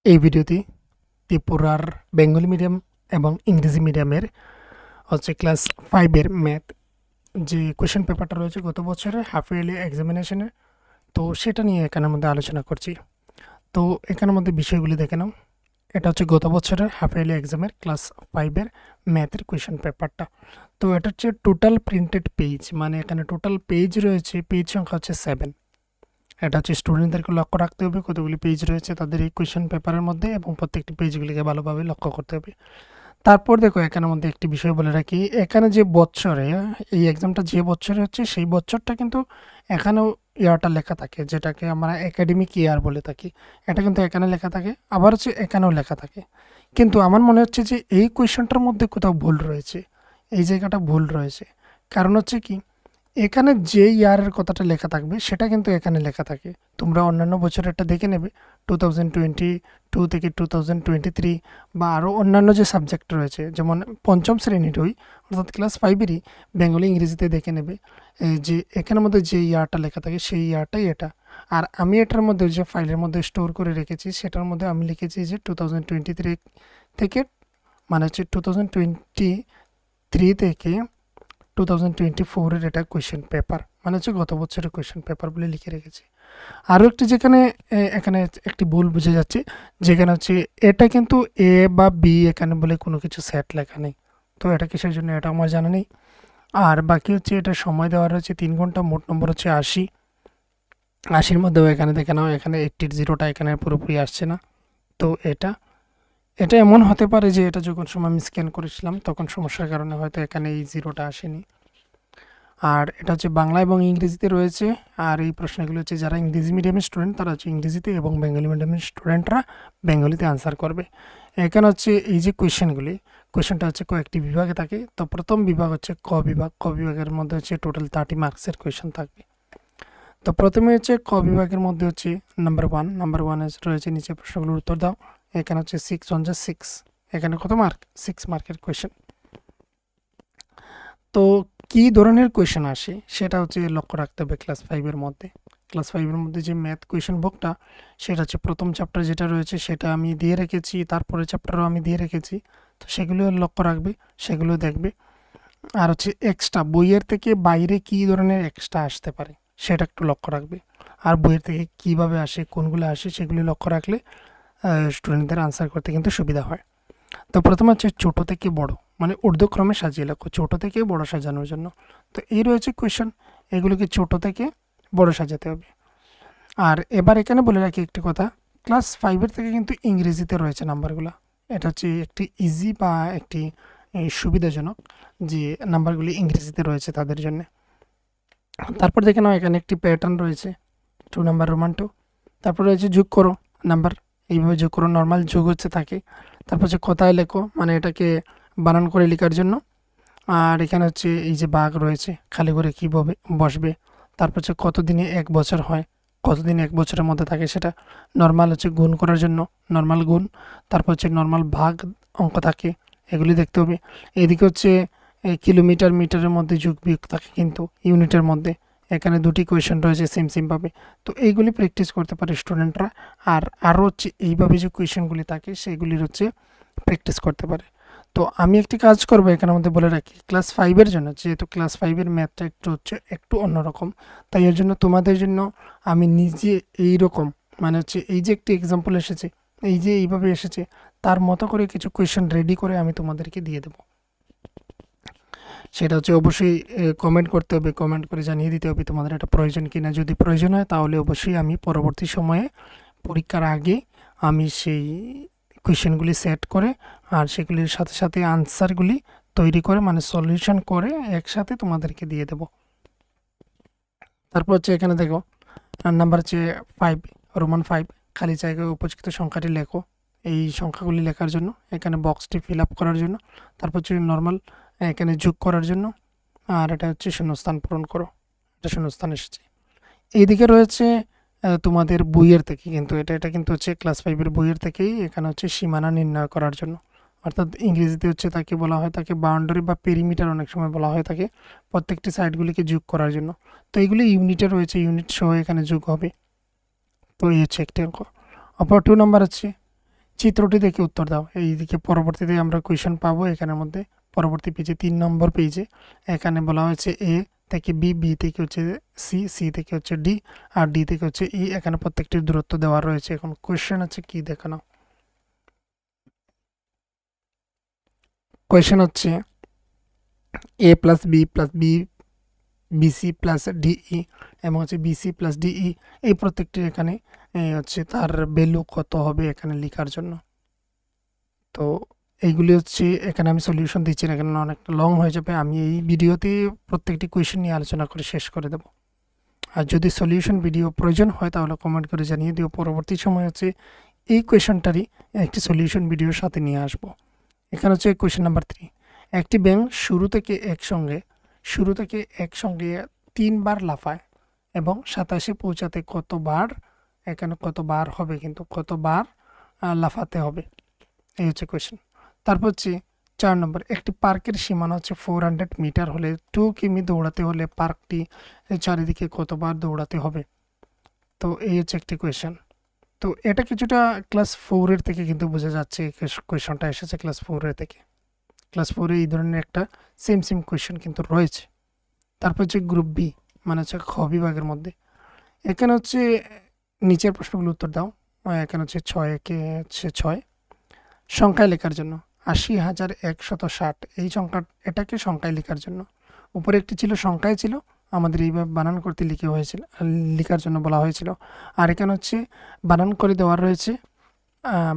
এই ভিডিওতে ত্রিপুরার বেঙ্গলি মিডিয়াম এবং ইংরেজি মিডিয়ামের ক্লাস 5 এর ম্যাথ যে কোয়েশ্চেন পেপারটা রয়েছে গত বছরের হাফ ইয়ারলি এক্সামিনেশনের, তো সেটা নিয়ে এখানের মধ্যে আলোচনা করছি। তো এখানের মধ্যে বিষয়গুলি দেখে নাও। এটা হচ্ছে গত বছরের হাফ ইয়ারলি এক্সামের ক্লাস 5 এর ম্যাথের কোয়েশ্চেন পেপারটা। তো এটা হচ্ছে টোটাল প্রিন্টেড পেজ, মানে এখানে টোটাল পেজ রয়েছে, পেজ সংখ্যা হচ্ছে 7। এটা হচ্ছে স্টুডেন্টদেরকে লক্ষ্য রাখতে হবে কতগুলি পেজ রয়েছে তাদের এই কোয়েশ্চেন পেপারের মধ্যে, এবং প্রত্যেকটি পেজগুলিকে ভালোভাবে লক্ষ্য করতে হবে। তারপর দেখো এখানের মধ্যে একটি বিষয় বলে রাখি, এখানে যে বছরে এই এক্সামটা যে বছরে হচ্ছে সেই বছরটা কিন্তু এখানেও ইয়ারটা লেখা থাকে, যেটাকে আমরা একাডেমিক ইয়ার বলে থাকি। এটা কিন্তু এখানে লেখা থাকে, আবার হচ্ছে এখানেও লেখা থাকে। কিন্তু আমার মনে হচ্ছে যে এই কোয়েশ্চেনটার মধ্যে কোথাও ভুল রয়েছে, এই জায়গাটা ভুল রয়েছে। কারণ হচ্ছে কি, এখানে যে ইয়ারের কথাটা লেখা থাকবে সেটা কিন্তু এখানে লেখা থাকে। তোমরা অন্যান্য বছরেরটা দেখে নেবে, 2022 থেকে 2023, বা আরও অন্যান্য যে সাবজেক্ট রয়েছে, যেমন পঞ্চম শ্রেণীরই অর্থাৎ ক্লাস 5-এরই বেঙ্গলি ইংরেজিতে দেখে নেবে যে এখানের মধ্যে যে ইয়ারটা লেখা থাকে সেই ইয়ারটাই এটা। আর আমি এটার মধ্যে যে ফাইলের মধ্যে স্টোর করে রেখেছি সেটার মধ্যে আমি লিখেছি যে 2023 থেকে, মানে হচ্ছে 2023 থেকে 2024-এর এটা কোয়েশ্চেন পেপার, মানে হচ্ছে গত বছরের কোয়েশ্চেন পেপার বলে লিখে রেখেছি। আরও একটি যেখানে এখানে একটি ভুল বুঝে যাচ্ছে, যেখানে হচ্ছে এটা কিন্তু এ বা বি এখানে বলে কোনো কিছু সেট লেখা নেই। তো এটা কিসের জন্য এটা আমার জানা নেই। আর বাকি হচ্ছে এটা সময় দেওয়া রয়েছে 3 ঘন্টা, মোট নম্বর হচ্ছে 80। 80-র মধ্যেও এখানে দেখে নাও, এখানে 80-র জিরোটা এখানে পুরোপুরি আসছে না। তো এটা এটা এমন হতে পারে যে এটা যখন সময় আমি স্ক্যান করেছিলাম তখন সমস্যার কারণে হয়তো এখানে এই জিরোটা আসেনি। আর এটা হচ্ছে বাংলা এবং ইংরেজিতে রয়েছে। আর এই প্রশ্নগুলো হচ্ছে যারা ইংরেজি মিডিয়ামের স্টুডেন্ট তারা হচ্ছে ইংরেজিতে, এবং বেঙ্গলি মিডিয়ামের স্টুডেন্টরা বেঙ্গলিতে আনসার করবে। এখানে হচ্ছে এই যে কোয়েশ্চেনটা হচ্ছে কয়েকটি বিভাগে থাকে। তো প্রথম বিভাগ হচ্ছে ক বিভাগ। ক বিভাগের মধ্যে হচ্ছে টোটাল 30 মার্কসের কোয়েশ্চেন থাকবে। তো প্রথমে হচ্ছে ক বিভাগের মধ্যে হচ্ছে নাম্বার ওয়ানে রয়েছে নিচে প্রশ্নগুলোর উত্তর দাও। এখানে হচ্ছে 6 1 যা 6, এখানে কত মার্ক? 6 মার্কের কোয়েশ্চেন। তো কী ধরনের কোয়েশ্চেন আসে সেটা হচ্ছে লক্ষ্য রাখতে হবে ক্লাস 5-এর মধ্যে। ক্লাস 5-এর মধ্যে যে ম্যাথ কোয়েশ্চেন বুকটা, সেটা হচ্ছে প্রথম চ্যাপ্টার যেটা রয়েছে সেটা আমি দিয়ে রেখেছি, তারপরে চ্যাপ্টারও আমি দিয়ে রেখেছি। তো সেগুলো লক্ষ্য রাখবে, সেগুলো দেখবে। আর হচ্ছে এক্সট্রা বইয়ের থেকে বাইরে কী ধরনের এক্সট্রা আসতে পারে সেটা একটু লক্ষ্য রাখবে। আর বইয়ের থেকে কীভাবে আসে, কোনগুলো আসে, সেগুলি লক্ষ্য রাখলে স্টুডেন্টদের আনসার করতে কিন্তু সুবিধা হয়। তো প্রথমে হচ্ছে ছোট থেকে বড়, মানে ঊর্ধ্বক্রমে সাজিয়ে লেখো, ছোট থেকে বড় সাজানোর জন্য। তো এই রয়েছে কোয়েশ্চেন, এগুলোকে ছোট থেকে বড় সাজাতে হবে। আর এবার এখানে বলে রাখি একটি কথা, ক্লাস 5-এর থেকে কিন্তু ইংরেজিতে রয়েছে নাম্বারগুলো। এটা হচ্ছে একটি ইজি বা একটি সুবিধাজনক যে নাম্বারগুলি ইংরেজিতে রয়েছে তাদের জন্য। তারপর দেখে নাও এখানে একটি প্যাটার্ন রয়েছে, 2 নাম্বার রোমান 2। তারপর রয়েছে যোগ করো নাম্বার, এইভাবে যোগ করো, নর্মাল যোগ হচ্ছে থাকে। তারপর হচ্ছে কথায় লেখো, মানে এটাকে বানান করে লেখার জন্য। আর এখানে হচ্ছে এই যে বাঘ রয়েছে, খালি করে কীভাবে বসবে। তারপর হচ্ছে কতদিনে 1 বছর হয়, কতদিন 1 বছরের মধ্যে থাকে সেটা। নর্মাল হচ্ছে গুণ করার জন্য, নর্মাল গুণ। তারপর হচ্ছে নর্মাল ভাগ অঙ্ক থাকে, এগুলি দেখতে হবে। এদিকে হচ্ছে কিলোমিটার মিটারের মধ্যে যোগ বিয়োগ থাকে কিন্তু ইউনিটের মধ্যে। এখানে দুটি কোয়েশ্চেন রয়েছে সেমভাবে। তো এইগুলি প্র্যাকটিস করতে পারে স্টুডেন্টরা। আর আরও হচ্ছে এইভাবে যে কোয়েশ্চেনগুলি থাকে সেগুলির হচ্ছে প্র্যাকটিস করতে পারে। তো আমি একটি কাজ করবো এখানের মধ্যে বলে রাখি, ক্লাস 5-এর জন্য, যেহেতু ক্লাস 5-এর ম্যাথটা একটু অন্যরকম, তাই এর জন্য তোমাদের জন্য আমি নিজে এই রকম, মানে হচ্ছে এই যে একটি এক্সাম্পল এসেছে, এই যে এইভাবে এসেছে, তার মতো করে কিছু কোয়েশ্চেন রেডি করে আমি তোমাদেরকে দিয়ে দেবো। সেটা হচ্ছে অবশ্যই কমেন্ট করতে হবে, কমেন্ট করে জানিয়ে দিতে হবে তোমাদের এটা প্রয়োজন কি না। যদি প্রয়োজন হয় তাহলে অবশ্যই আমি পরবর্তী সময়ে পরীক্ষার আগে আমি সেই কোয়েশ্চেনগুলি সেট করে আর সেগুলির সাথে সাথে আনসারগুলি তৈরি করে, মানে সলিউশন করে একসাথে তোমাদেরকে দিয়ে দেব। তারপর হচ্ছে এখানে দেখো নাম্বার হচ্ছে 5, রোমান 5, খালি জায়গায় উপযুক্ত সংখ্যাটি লেখো। এই সংখ্যাগুলি লেখার জন্য, এখানে বক্সটি ফিল আপ করার জন্য। তারপর হচ্ছে নর্মাল এখানে যোগ করার জন্য। আর এটা হচ্ছে শূন্যস্থান পূরণ করো, এটা শূন্যস্থান এসেছে। এইদিকে রয়েছে তোমাদের বইয়ের থেকে, কিন্তু এটা কিন্তু হচ্ছে ক্লাস 5-এর বইয়ের থেকেই। এখানে হচ্ছে সীমানা নির্ণয় করার জন্য, অর্থাৎ ইংরেজিতে হচ্ছে তাকে বলা হয় তাকে বাউন্ডারি বা পেরিমিটার অনেক সময় বলা হয় থাকে, প্রত্যেকটি সাইডগুলিকে যোগ করার জন্য। তো এইগুলি ইউনিটে রয়েছে, ইউনিট সহ এখানে যোগ হবে। তো এই হচ্ছে একটি অঙ্ক। অপর 2 নাম্বার হচ্ছে চিত্রটি দেখে উত্তর দাও। এইদিকে পরবর্তীতে আমরা কোয়েশ্চেন পাবো এখানের মধ্যে পরবর্তী পেজে 3 নম্বর পেজে এখানে বলা হয়েছে এ থেকে বি, বি থেকে হচ্ছে সি, সি থেকে হচ্ছে ডি আর ডি থেকে হচ্ছে ই। এখানে প্রত্যেকটির দূরত্ব দেওয়া রয়েছে। এখন কোয়েশ্চেন হচ্ছে কি দেখানো। কোয়েশ্চেন হচ্ছে A plus B plus B BC plus DE এবং হচ্ছে বিসি প্লাস ডিই এই প্রত্যেকটির এখানে হচ্ছে তার ভ্যালু কত হবে এখানে লেখার জন্য। তো এইগুলি হচ্ছে এখানে আমি সলিউশন দিচ্ছি না, এখানে অনেকটা লং হয়ে যাবে। আমি এই ভিডিওতে প্রত্যেকটি কোয়েশ্চেন নিয়ে আলোচনা করে শেষ করে দেব। আর যদি সলিউশন ভিডিও প্রয়োজন হয় তাহলে কমেন্ট করে জানিয়ে দিও। পরবর্তী সময় হচ্ছে এই কোয়েশ্চেনটারই একটি সলিউশন ভিডিওর সাথে নিয়ে আসব। এখানে হচ্ছে কোয়েশ্চেন নাম্বার 3। একটি ব্যাঙ শুরু থেকে একসঙ্গে 3 বার লাফায় এবং 27 পৌঁছাতে কতবার, এখানে কতবার হবে কিন্তু কতবার লাফাতে হবে, এই হচ্ছে কোয়েশ্চেন। তারপর হচ্ছে 4 নম্বর, একটি পার্কের সীমানা হচ্ছে 400 মিটার হলে 2 কিমি দৌড়াতে হলে পার্কটি চারিদিকে কতবার দৌড়াতে হবে। তো এই হচ্ছে একটি কোয়েশ্চেন। তো এটা কিছুটা ক্লাস 4 থেকে কিন্তু বোঝা যাচ্ছে। কোয়েশ্চনটা এসেছে ক্লাস 4 থেকে। ক্লাস 4 এই ধরনের একটা সেম কোয়েশ্চেন কিন্তু রয়েছে। তারপর হচ্ছে গ্রুপ বি মানে হচ্ছে খ বিভাগের মধ্যে এখানে হচ্ছে নিচের প্রশ্নগুলো উত্তর দাও। এখানে হচ্ছে 6 সংখ্যায় লেখার জন্য 80,160 এই এটাকে সংখ্যায় লেখার জন্য উপরে একটি ছিল সংখ্যায় ছিল, আমাদের এইভাবে বানান করতে লেখার জন্য বলা হয়েছিল। আর এখানে হচ্ছে বানান করে দেওয়া রয়েছে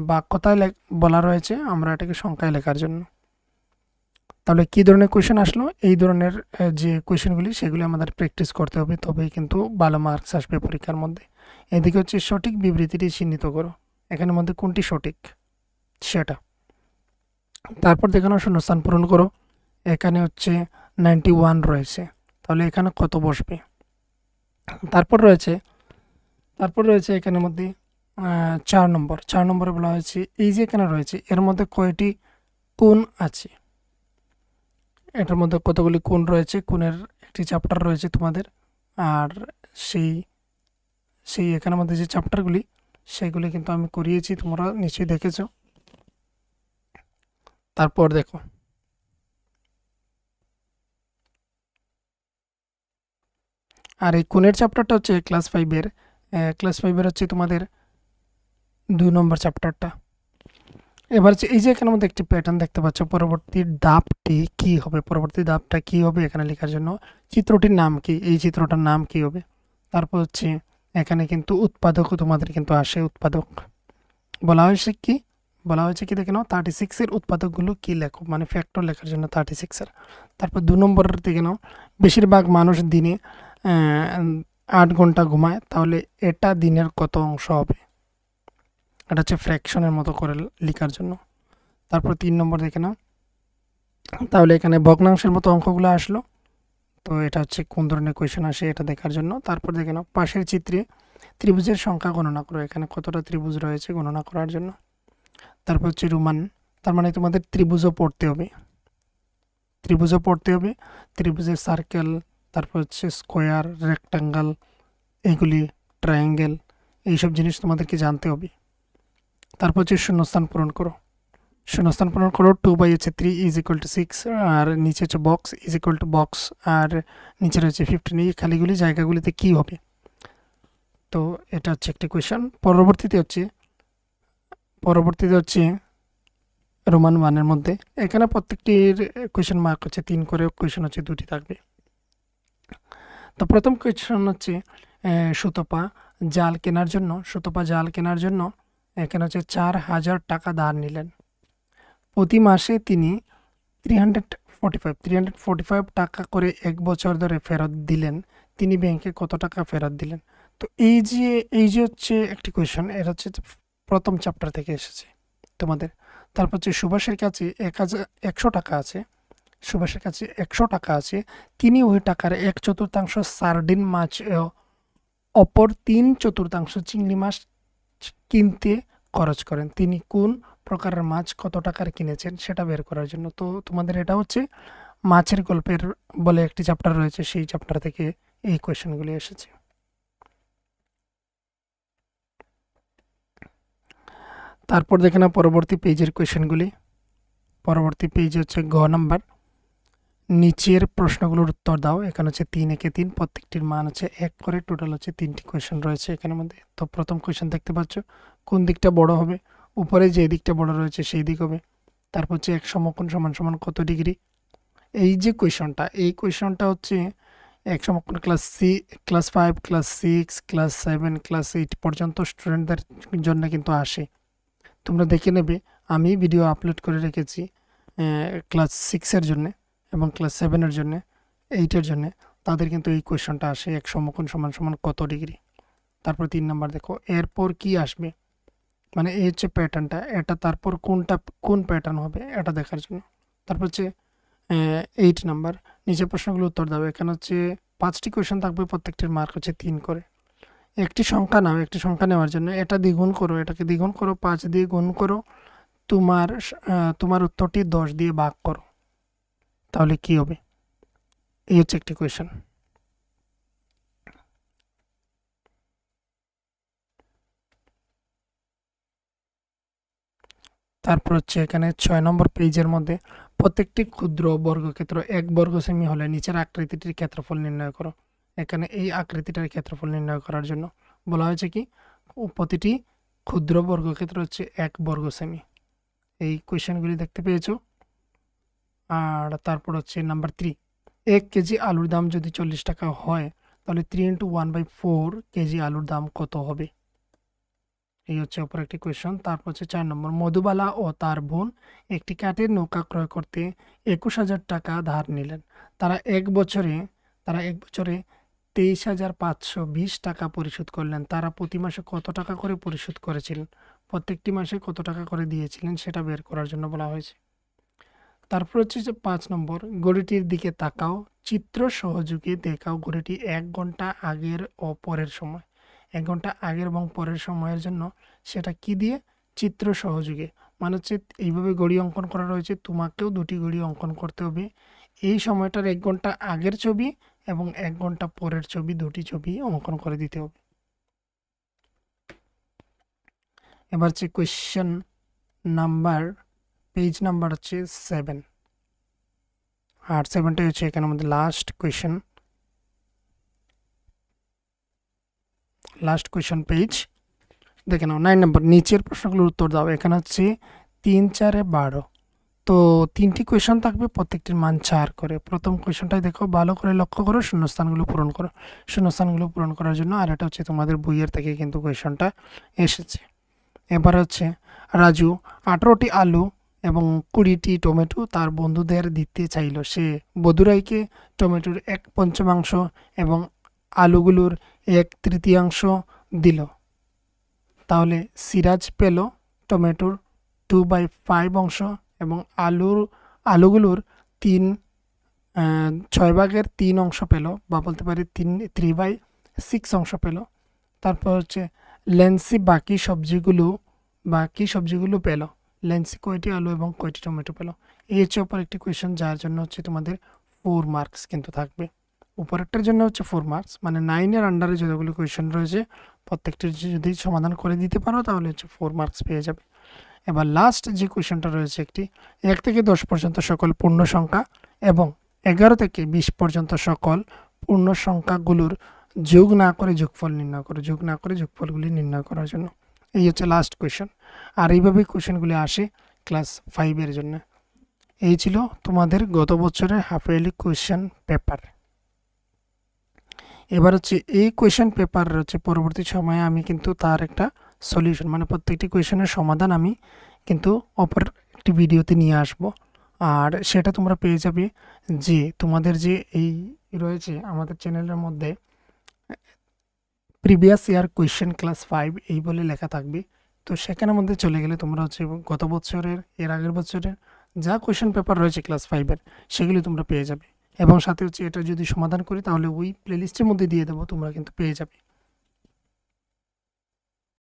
বা কথায় বলা রয়েছে আমরা এটাকে সংখ্যায় লেখার জন্য। তাহলে কী ধরনের কোয়েশ্চেন আসলো, এই ধরনের যে কোয়েশ্চেনগুলি সেগুলি আমাদের প্র্যাকটিস করতে হবে, তবেই কিন্তু ভালো মার্কস আসবে পরীক্ষার মধ্যে। এদিকে হচ্ছে সঠিক বিবৃতিটি চিহ্নিত করো, এখানের মধ্যে কোনটি সঠিক সেটা। তারপর দেখানো শূন্যস্থান পূরণ করো। এখানে হচ্ছে 91 রয়েছে, তাহলে এখানে কত বসবে। তারপর রয়েছে এখানের মধ্যে 4 নম্বরে বলা হয়েছে এই যে এখানে রয়েছে এর মধ্যে কয়টি কোণ আছে। এটার মধ্যে কতগুলি কোণ রয়েছে, কোণের একটি চ্যাপ্টার রয়েছে তোমাদের। আর সেই এখানের মধ্যে যে চ্যাপ্টারগুলি সেগুলি কিন্তু আমি করিয়েছি, তোমরা নিশ্চয়ই দেখেছ। তারপর দেখো আর এই কোণের চ্যাপ্টারটা হচ্ছে ক্লাস 5-এর হচ্ছে তোমাদের 2 নম্বর চ্যাপ্টারটা। এবার হচ্ছে এই যে এখানের মধ্যে একটি প্যাটার্ন দেখতে পাচ্ছ, পরবর্তী ধাপটা কি হবে এখানে লেখার জন্য চিত্রটির নাম কি, এই চিত্রটার নাম কি হবে। তারপর হচ্ছে এখানে কিন্তু উৎপাদকও তোমাদের কিন্তু আসে, উৎপাদক বলা হয়েছে কি দেখে নাও 36 এর উৎপাদকগুলো কি লেখো, মানে ফ্যাক্টর লেখার জন্য 36 এর। তারপর 2 নম্বরের দেখে নাও বেশিরভাগ মানুষ দিনে 8 ঘন্টা ঘুমায়, তাহলে এটা দিনের কত অংশ হবে, এটা হচ্ছে ফ্র্যাকশনের মতো করে লেখার জন্য। তারপর 3 নম্বর দেখে নাও, তাহলে এখানে ভগ্নাংশের মতো অঙ্কগুলো আসলো, তো এটা হচ্ছে কোন ধরনের কোয়েশ্চেন আসে এটা দেখার জন্য। তারপর দেখে নাও পাশের চিত্রে ত্রিভুজের সংখ্যা গণনা করো, এখানে কতটা ত্রিভুজ রয়েছে গণনা করার জন্য। তারপর হচ্ছে রোমান, তার মানে তোমাদের ত্রিভুজও পড়তে হবে, ত্রিভুজের সার্কেল, তারপর হচ্ছে স্কোয়ার, রেক্টাঙ্গেল, এইগুলি ট্রায়াঙ্গেল, এইসব জিনিস তোমাদেরকে জানতে হবে। তারপর হচ্ছে শূন্যস্থান পূরণ করো 2/3 = 6 আর নিচে হচ্ছে বক্স বক্স আর নিচে রয়েছে 15। এই খালিগুলি জায়গাগুলিতে কি হবে, তো এটা হচ্ছে একটি কোয়েশ্চেন। পরবর্তীতে হচ্ছে রোমান 1-এর মধ্যে এখানে প্রত্যেকটির কোয়েশ্চেন মার্ক হচ্ছে 3 করে, কোয়েশ্চেন হচ্ছে 2টি থাকবে। তো প্রথম কোয়েশ্চেন হচ্ছে সুতপা জাল কেনার জন্য এখানে হচ্ছে 4,000 টাকা ধার নিলেন। প্রতি মাসে তিনি 345 টাকা করে 1 বছর ধরে ফেরত দিলেন। তিনি ব্যাংকে কত টাকা ফেরত দিলেন। তো এই যে হচ্ছে একটি কোয়েশ্চেন, এটা হচ্ছে প্রথম চ্যাপ্টার থেকে এসেছে তোমাদের। তারপর হচ্ছে সুভাষের কাছে 100 টাকা আছে, তিনি ওই টাকার 1/4 সার্ডিন মাছ অপর 3/4 চিংড়ি মাছ কিনতে খরচ করেন। তিনি কোন প্রকারের মাছ কত টাকার কিনেছেন সেটা বের করার জন্য। তো তোমাদের এটা হচ্ছে মাছের গল্পের বলে একটি চ্যাপ্টার রয়েছে, সেই চ্যাপ্টার থেকে এই কোয়েশ্চেনগুলি এসেছে। তারপর দেখে না পরবর্তী পেজের কোয়েশ্চেনগুলি। পরবর্তী পেজ হচ্ছে গ নাম্বার, নিচের প্রশ্নগুলোর উত্তর দাও। এখানে হচ্ছে 3 একে 3, প্রত্যেকটির মান হচ্ছে 1 করে, টোটাল হচ্ছে 3টি কোয়েশ্চেন রয়েছে এখানের মধ্যে। তো প্রথম কোয়েশ্চেন দেখতে পাচ্ছ, কোন দিকটা বড় হবে? উপরে যে দিকটা বড় রয়েছে সেই দিক হবে। তারপর হচ্ছে এক সমকোণ সমান সমান কত ডিগ্রি। এই যে কোয়েশ্চনটা, এই কোয়েশ্চনটা হচ্ছে এক সমকোণ ক্লাস 5, ক্লাস 6, ক্লাস 7, ক্লাস 8 পর্যন্ত স্টুডেন্টদের জন্য কিন্তু আসে। তোমরা দেখে নেবে, আমি ভিডিও আপলোড করে রেখেছি ক্লাস 6-এর জন্য এবং ক্লাস 7-এর জন্য, 8-এর জন্য। তাদের কিন্তু এই কোয়েশ্চনটা আসে, এক সমকোণ সমান সমান কত ডিগ্রি। তারপর 3 নাম্বার দেখো, এরপর কি আসবে, মানে এই হচ্ছে প্যাটার্নটা, এটা তারপর কোন প্যাটার্ন হবে এটা দেখার জন্য। তারপর হচ্ছে 8 নাম্বার, নিচে প্রশ্নগুলো উত্তর দাও। এখানে হচ্ছে 5টি কোয়েশ্চেন থাকবে, প্রত্যেকটির মার্ক হচ্ছে 3 করে। একটি সংখ্যা নাও, একটি সংখ্যা নেওয়ার জন্য এটা দ্বিগুণ করো, এটাকে দ্বিগুণ করো, 5 দিয়ে গুণ করো, তোমার উত্তরটি 10 দিয়ে ভাগ করো, তাহলে কি হবে? এই হচ্ছে একটি কোয়েশ্চেন। তারপর হচ্ছে এখানে 6 নম্বর পেজের মধ্যে, প্রত্যেকটি ক্ষুদ্র বর্গক্ষেত্র 1 বর্গ সেমি হলে নিচের আকৃতিটির ক্ষেত্রফল নির্ণয় করো। এখানে এই আকৃতিটার ক্ষেত্রফল নির্ণয় করার জন্য বলা হয়েছে কি, প্রতিটি ক্ষুদ্র বর্গক্ষেত্র হচ্ছে 1 বর্গ সেমি। এই কোয়েশ্চেনগুলি দেখতে পেয়েছো। আর তারপর হচ্ছে নাম্বার 3, 1 কেজি আলুর দাম যদি 40 টাকা হয়, তাহলে 3 × 1/4 কেজি আলুর দাম কত হবে? এই হচ্ছে অপর একটি কোয়েশ্চন। তারপর হচ্ছে 4 নম্বর, মধুবালা ও তার বোন একটি কাঠের নৌকা ক্রয় করতে 21,000 টাকা ধার নিলেন। তারা এক বছরে 23,520 টাকা পরিশোধ করলেন। তারা প্রতি মাসে কত টাকা করে পরিশোধ করেছিলেন? প্রত্যেকটি মাসে কত টাকা করে দিয়েছিলেন সেটা বের করার জন্য বলা হয়েছে। তারপর হচ্ছে যে 5 নম্বর, ঘড়িটির দিকে তাকাও, চিত্র সহযোগে দেখাও ঘড়িটি 1 ঘন্টা আগের ও পরের সময়। 1 ঘন্টা আগের এবং পরের সময়ের জন্য সেটা কি দিয়ে? চিত্র সহযোগে, মানে হচ্ছে এইভাবে ঘড়ি অঙ্কন করা রয়েছে, তোমাকেও দুটি ঘড়ি অঙ্কন করতে হবে। এই সময়টার 1 ঘন্টা আগের ছবি এবং 1 ঘন্টা পরের ছবি, দুটি ছবি অঙ্কন করে দিতে হবে। এবার হচ্ছে কোয়েশ্চেন নাম্বার, পেজ নাম্বার হচ্ছে 7, আর 7টাই হচ্ছে এখানে আমাদের লাস্ট কোয়েশ্চন পেজ। দেখে নাও 9 নম্বর, নিচের প্রশ্নগুলোর উত্তর দাও। এখানে হচ্ছে 3, 4, 12, তো 3টি কোয়েশ্চন থাকবে, প্রত্যেকটির মান 4 করে। প্রথম কোয়েশ্চনটাই দেখো, ভালো করে লক্ষ্য করো, শূন্যস্থানগুলো পূরণ করো। শূন্যস্থানগুলো পূরণ করার জন্য, আর এটা হচ্ছে তোমাদের বইয়ের থেকে কিন্তু কোয়েশ্চনটা এসেছে। এবার হচ্ছে, রাজু 18টি আলু এবং 20টি টমেটো তার বন্ধুদের দিতে চাইল। সে বধুরাইকে টমেটোর 1/5 এবং আলুগুলোর 1/3 দিল। তাহলে সিরাজ পেল টমেটোর 2/5 এবং আলুগুলোর 6/3 পেল, বা বলতে পারি 3/6 পেল। তারপর হচ্ছে লেন্সি বাকি সবজিগুলো পেল। লেন্সি কয়টি আলু এবং কয়টি টমেটো পেল? এই হচ্ছে অপর একটি কোয়েশ্চেন, যার জন্য হচ্ছে তোমাদের 4 মার্কস কিন্তু থাকবে। উপরেরটার জন্য হচ্ছে 4 মার্কস, মানে 9-এর আন্ডারে যতগুলো কোয়েশ্চেন রয়েছে প্রত্যেকটির যদি সমাধান করে দিতে পারো তাহলে হচ্ছে 4 মার্কস পেয়ে যাবে। এবার লাস্ট যে কোয়েশ্চেনটা রয়েছে একটি, 1 থেকে 10 পর্যন্ত সকল পূর্ণ সংখ্যা এবং 11 থেকে 20 পর্যন্ত সকল পূর্ণ সংখ্যাগুলোর যোগ না করে যোগফল নির্ণয় করো। যোগ না করে যোগফলগুলি নির্ণয় করার জন্য। এই হচ্ছে লাস্ট কোয়েশ্চেন। আর এইভাবেই কোয়েশ্চেনগুলি আসে ক্লাস 5-এর জন্য। এই ছিল তোমাদের গত বছরের হাফ ইয়ারলি কোয়েশ্চেন পেপার। এবার হচ্ছে এই কোয়েশ্চেন পেপার হচ্ছে পরবর্তী সময়ে আমি কিন্তু তার একটা সলিউশন, মানে প্রত্যেকটি কোয়েশ্চেনের সমাধান আমি কিন্তু অপর একটি ভিডিওতে নিয়ে আসব। আর সেটা তোমরা পেয়ে যাবে যে তোমাদের যে এই রয়েছে আমাদের চ্যানেলের মধ্যে, প্রিভিয়াস ইয়ার কোয়েশ্চেন ক্লাস 5 এই বলে লেখা থাকবে। তো সেখানের মধ্যে চলে গেলে তোমরা হচ্ছে গত বছরের, এর আগের বছরের যা কোয়েশ্চেন পেপার রয়েছে ক্লাস 5-এর সেগুলি তোমরা পেয়ে যাবে। এবং সাথে হচ্ছে এটা যদি সমাধান করি তাহলে ওই প্লেলিস্টের মধ্যে দিয়ে দেবো, তোমরা কিন্তু পেয়ে যাবে।